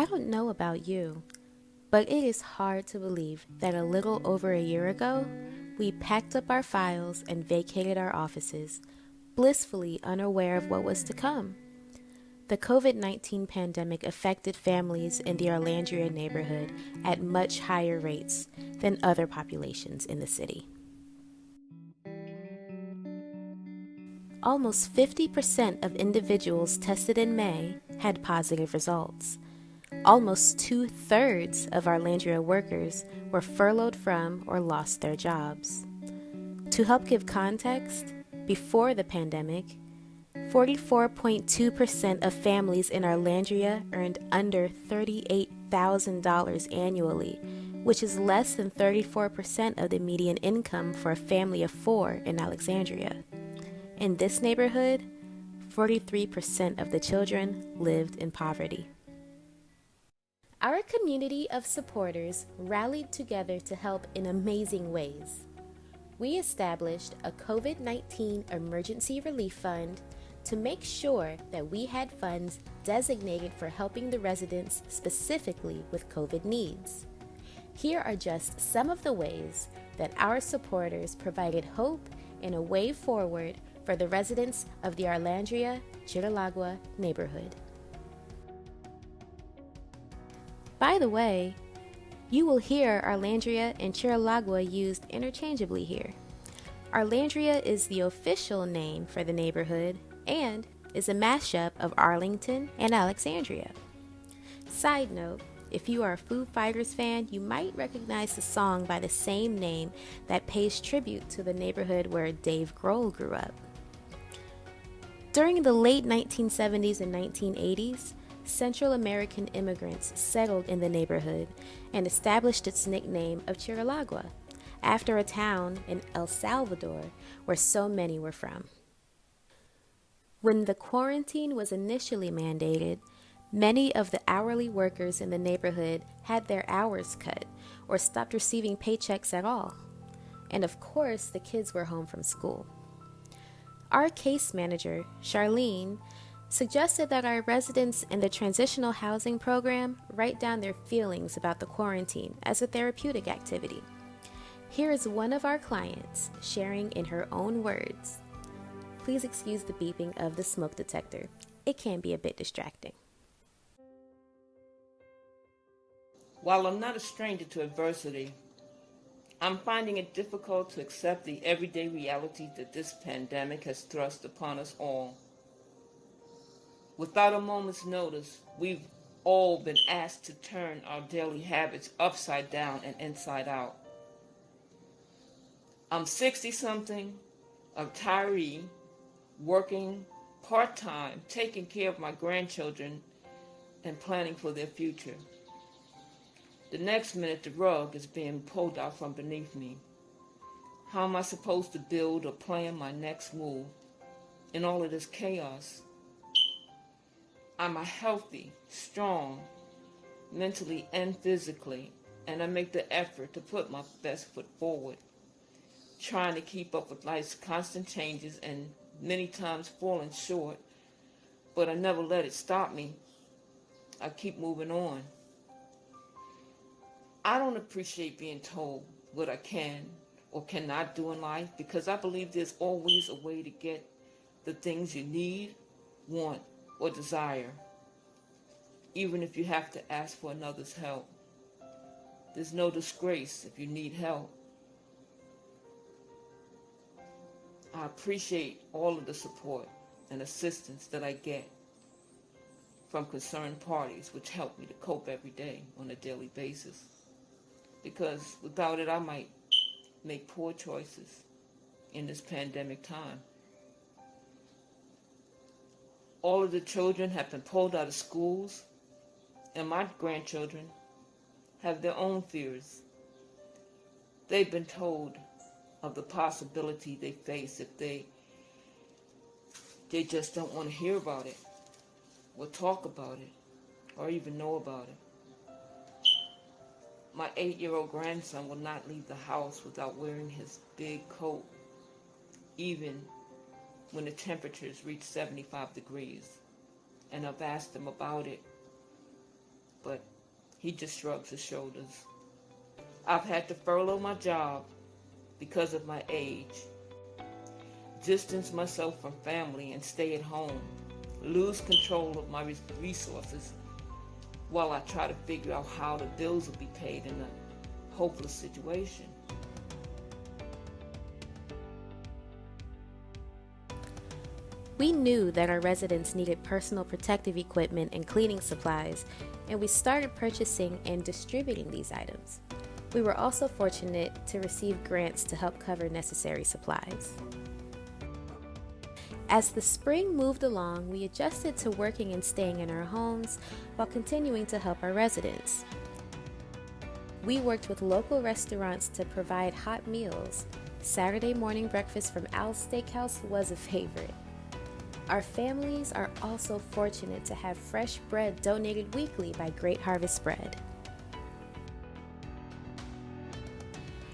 I don't know about you, but it is hard to believe that a little over a year ago, we packed up our files and vacated our offices, blissfully unaware of what was to come. The COVID-19 pandemic affected families in the Orlandria neighborhood at much higher rates than other populations in the city. Almost 50% of individuals tested in May had positive results. Almost 2/3 of Orlandria workers were furloughed from or lost their jobs. To help give context, before the pandemic, 44.2% of families in Orlandria earned under $38,000 annually, which is less than 34% of the median income for a family of 4 in Alexandria. In this neighborhood, 43% of the children lived in poverty. Our community of supporters rallied together to help in amazing ways. We established a COVID-19 emergency relief fund to make sure that we had funds designated for helping the residents specifically with COVID needs. Here are just some of the ways that our supporters provided hope and a way forward for the residents of the Orlandria, Chiralagua neighborhood. By the way, you will hear Orlandria and Chiralagua used interchangeably here. Orlandria is the official name for the neighborhood and is a mashup of Arlington and Alexandria. Side note, if you are a Foo Fighters fan, you might recognize the song by the same name that pays tribute to the neighborhood where Dave Grohl grew up. During the late 1970s and 1980s, Central American immigrants settled in the neighborhood and established its nickname of Chiralagua, after a town in El Salvador where so many were from. When the quarantine was initially mandated, many of the hourly workers in the neighborhood had their hours cut or stopped receiving paychecks at all. And of course, the kids were home from school. Our case manager, Charlene, suggested that our residents in the transitional housing program write down their feelings about the quarantine as a therapeutic activity. Here is one of our clients sharing in her own words. Please excuse the beeping of the smoke detector. It can be a bit distracting. While I'm not a stranger to adversity, I'm finding it difficult to accept the everyday reality that this pandemic has thrust upon us all. Without a moment's notice, we've all been asked to turn our daily habits upside down and inside out. I'm 60-something, a retiree, working part-time, taking care of my grandchildren, and planning for their future. The next minute, the rug is being pulled out from beneath me. How am I supposed to build or plan my next move in all of this chaos? I'm a healthy, strong, mentally and physically, and I make the effort to put my best foot forward, trying to keep up with life's constant changes and many times falling short, but I never let it stop me. I keep moving on. I don't appreciate being told what I can or cannot do in life because I believe there's always a way to get the things you need, want, or desire, even if you have to ask for another's help. There's no disgrace if you need help. I appreciate all of the support and assistance that I get from concerned parties, which help me to cope every day on a daily basis. Because without it, I might make poor choices in this pandemic time. All of the children have been pulled out of schools, and my grandchildren have their own fears. They've been told of the possibility they face if they just don't want to hear about it, or talk about it, or even know about it. My 8-year-old grandson will not leave the house without wearing his big coat, even when the temperatures reach 75 degrees. And I've asked him about it. but he just shrugs his shoulders. I've had to furlough my job because of my age, distance myself from family and stay at home, lose control of my resources while I try to figure out how the bills will be paid in a hopeless situation. We knew that our residents needed personal protective equipment and cleaning supplies, and we started purchasing and distributing these items. We were also fortunate to receive grants to help cover necessary supplies. As the spring moved along, we adjusted to working and staying in our homes while continuing to help our residents. We worked with local restaurants to provide hot meals. Saturday morning breakfast from Al's Steakhouse was a favorite. Our families are also fortunate to have fresh bread donated weekly by Great Harvest Bread.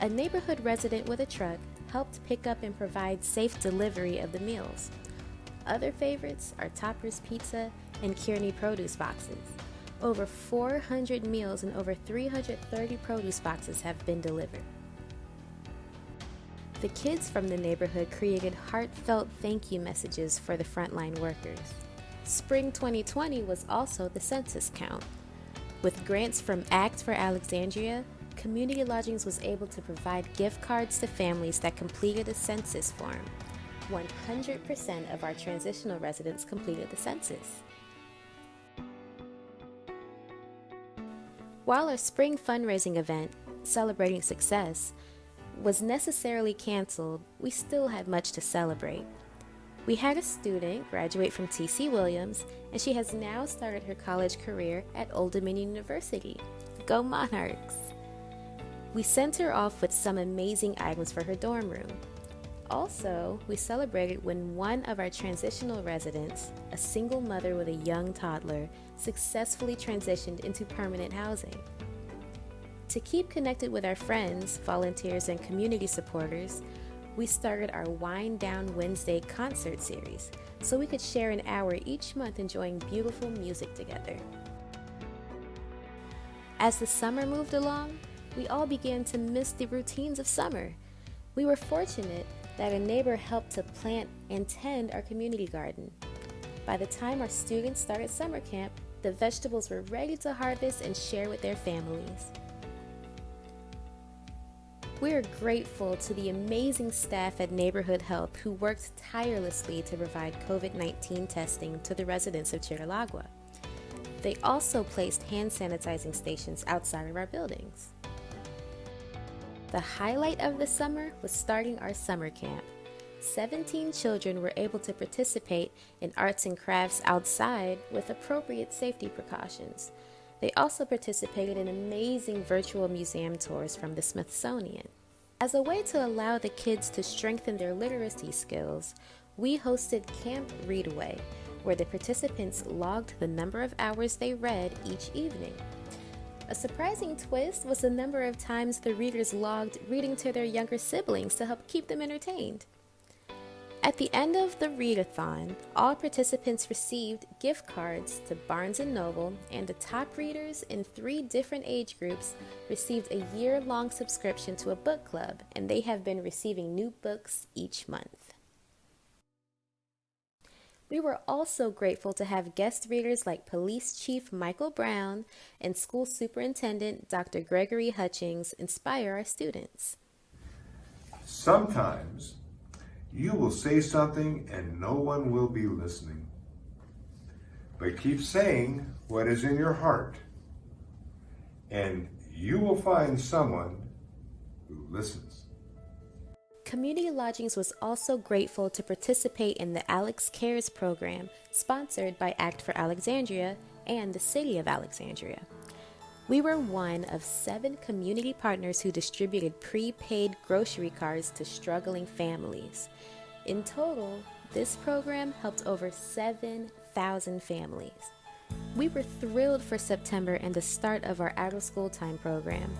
A neighborhood resident with a truck helped pick up and provide safe delivery of the meals. Other favorites are Topper's Pizza and Kearney produce boxes. Over 400 meals and over 330 produce boxes have been delivered. The kids from the neighborhood created heartfelt thank you messages for the frontline workers. Spring 2020 was also the census count. With grants from ACT for Alexandria, Community Lodgings was able to provide gift cards to families that completed a census form. 100% of our transitional residents completed the census. While our spring fundraising event, Celebrating Success, was necessarily canceled, we still had much to celebrate. We had a student graduate from T.C. Williams, and she has now started her college career at Old Dominion University. Go Monarchs! We sent her off with some amazing items for her dorm room. Also, we celebrated when one of our transitional residents, a single mother with a young toddler, successfully transitioned into permanent housing. To keep connected with our friends, volunteers, and community supporters, we started our Wind Down Wednesday concert series so we could share an hour each month enjoying beautiful music together. As the summer moved along, we all began to miss the routines of summer. We were fortunate that a neighbor helped to plant and tend our community garden. By the time our students started summer camp, the vegetables were ready to harvest and share with their families. We are grateful to the amazing staff at Neighborhood Health who worked tirelessly to provide COVID-19 testing to the residents of Chiralagua. They also placed hand sanitizing stations outside of our buildings. The highlight of the summer was starting our summer camp. 17 children were able to participate in arts and crafts outside with appropriate safety precautions. They also participated in amazing virtual museum tours from the Smithsonian. As a way to allow the kids to strengthen their literacy skills, we hosted Camp Readaway, where the participants logged the number of hours they read each evening. A surprising twist was the number of times the readers logged reading to their younger siblings to help keep them entertained. At the end of the readathon, all participants received gift cards to Barnes & Noble, and the top readers in 3 different age groups received a year-long subscription to a book club, and they have been receiving new books each month. We were also grateful to have guest readers like Police Chief Michael Brown and School Superintendent Dr. Gregory Hutchings inspire our students. Sometimes you will say something and no one will be listening. But keep saying what is in your heart, and you will find someone who listens. Community Lodgings was also grateful to participate in the Alex Cares program, sponsored by ACT for Alexandria and the City of Alexandria. We were one of 7 community partners who distributed prepaid grocery cards to struggling families. In total, this program helped over 7,000 families. We were thrilled for September and the start of our out-of-school time program.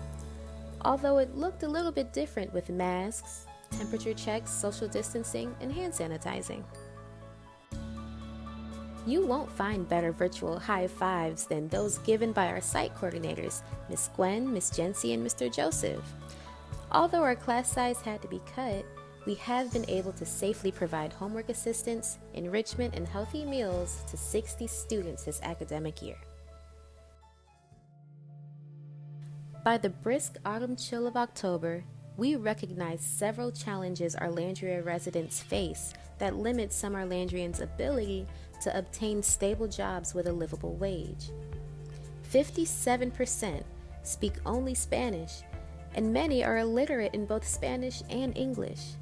Although it looked a little bit different with masks, temperature checks, social distancing, and hand sanitizing. You won't find better virtual high fives than those given by our site coordinators, Miss Gwen, Miss Jency, and Mr. Joseph. Although our class size had to be cut, we have been able to safely provide homework assistance, enrichment, and healthy meals to 60 students this academic year. By the brisk autumn chill of October, we recognize several challenges our Landria residents face that limit some Landrians' ability to obtain stable jobs with a livable wage. 57% speak only Spanish, and many are illiterate in both Spanish and English.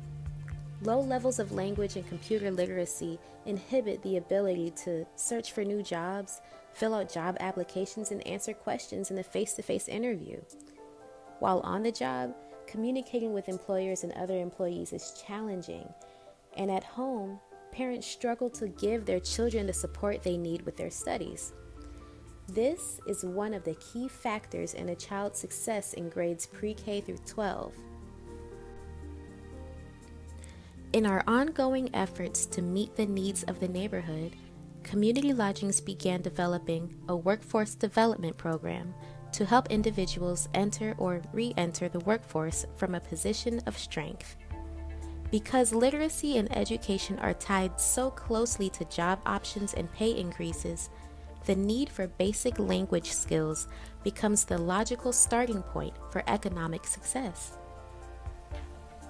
Low levels of language and computer literacy inhibit the ability to search for new jobs, fill out job applications, and answer questions in a face-to-face interview. While on the job, communicating with employers and other employees is challenging, and at home, parents struggle to give their children the support they need with their studies. This is one of the key factors in a child's success in grades pre-K through 12. In our ongoing efforts to meet the needs of the neighborhood, Community Lodgings began developing a workforce development program to help individuals enter or re-enter the workforce from a position of strength. Because literacy and education are tied so closely to job options and pay increases, the need for basic language skills becomes the logical starting point for economic success.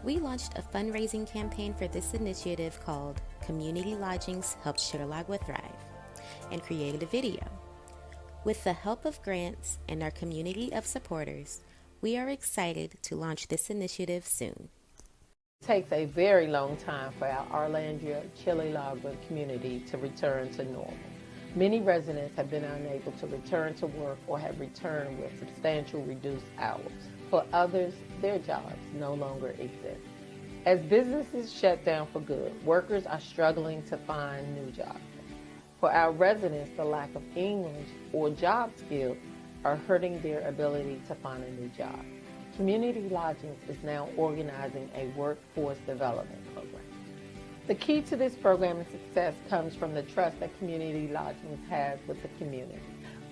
We launched a fundraising campaign for this initiative called Community Lodgings Helps Chiralagua Thrive and created a video. With the help of grants and our community of supporters, we are excited to launch this initiative soon. It takes a very long time for our Arlandria Chiralagua community to return to normal. Many residents have been unable to return to work or have returned with substantial reduced hours. For others, their jobs no longer exist. As businesses shut down for good, workers are struggling to find new jobs. For our residents, the lack of English or job skills are hurting their ability to find a new job. Community Lodgings is now organizing a workforce development program. The key to this program's success comes from the trust that Community Lodgings has with the community.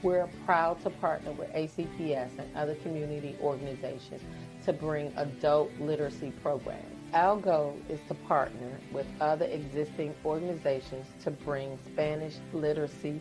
We're proud to partner with ACPS and other community organizations to bring adult literacy programs. Our goal is to partner with other existing organizations to bring Spanish literacy,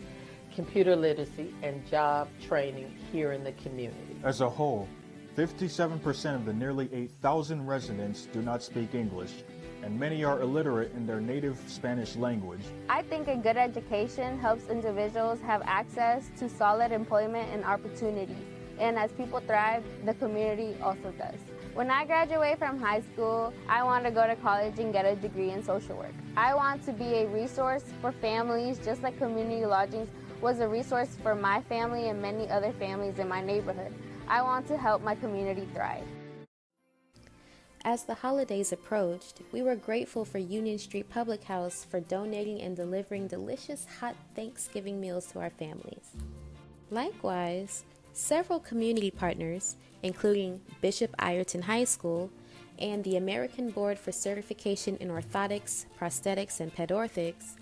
computer literacy, and job training here in the community. As a whole, 57% of the nearly 8,000 residents do not speak English, and many are illiterate in their native Spanish language. I think a good education helps individuals have access to solid employment and opportunities. And as people thrive, the community also does. When I graduate from high school, I want to go to college and get a degree in social work. I want to be a resource for families, just like Community Lodgings was a resource for my family and many other families in my neighborhood. I want to help my community thrive. As the holidays approached, we were grateful for Union Street Public House for donating and delivering delicious hot Thanksgiving meals to our families. Likewise, several community partners, including Bishop Ireton High School and the American Board for Certification in Orthotics, Prosthetics, and Pedorthics,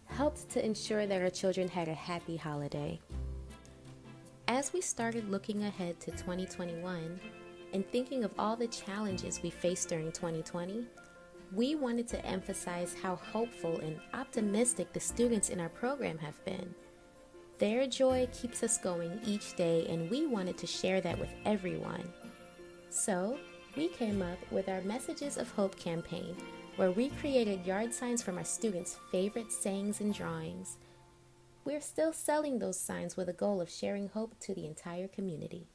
helped to ensure that our children had a happy holiday. As we started looking ahead to 2021, and thinking of all the challenges we faced during 2020, we wanted to emphasize how hopeful and optimistic the students in our program have been. Their joy keeps us going each day, and we wanted to share that with everyone. So, we came up with our Messages of Hope campaign, where we created yard signs from our students' favorite sayings and drawings. We're still selling those signs with a goal of sharing hope to the entire community.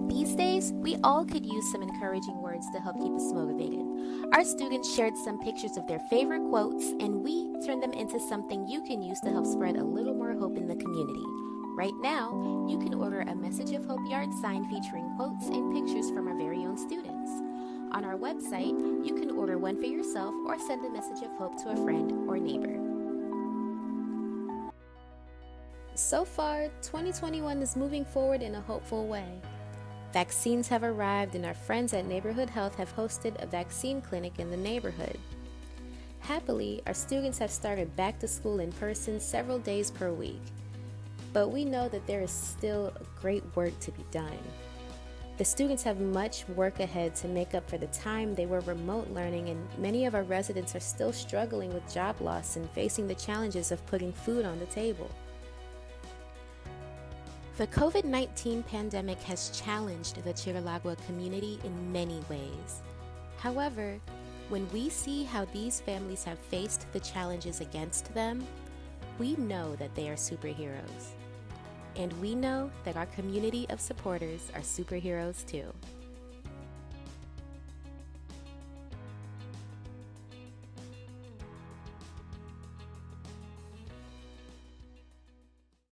These days, we all could use some encouraging words to help keep us motivated. Our students shared some pictures of their favorite quotes, and we turned them into something you can use to help spread a little more hope in the community. Right now, you can order a Message of Hope yard sign featuring quotes and pictures from our very own students. On our website, you can order one for yourself or send a message of hope to a friend or neighbor. So far, 2021 is moving forward in a hopeful way. Vaccines have arrived, and our friends at Neighborhood Health have hosted a vaccine clinic in the neighborhood. Happily, our students have started back to school in person several days per week, but we know that there is still great work to be done. The students have much work ahead to make up for the time they were remote learning, and many of our residents are still struggling with job loss and facing the challenges of putting food on the table. The COVID-19 pandemic has challenged the Chiralagua community in many ways. However, when we see how these families have faced the challenges against them, we know that they are superheroes. And we know that our community of supporters are superheroes too.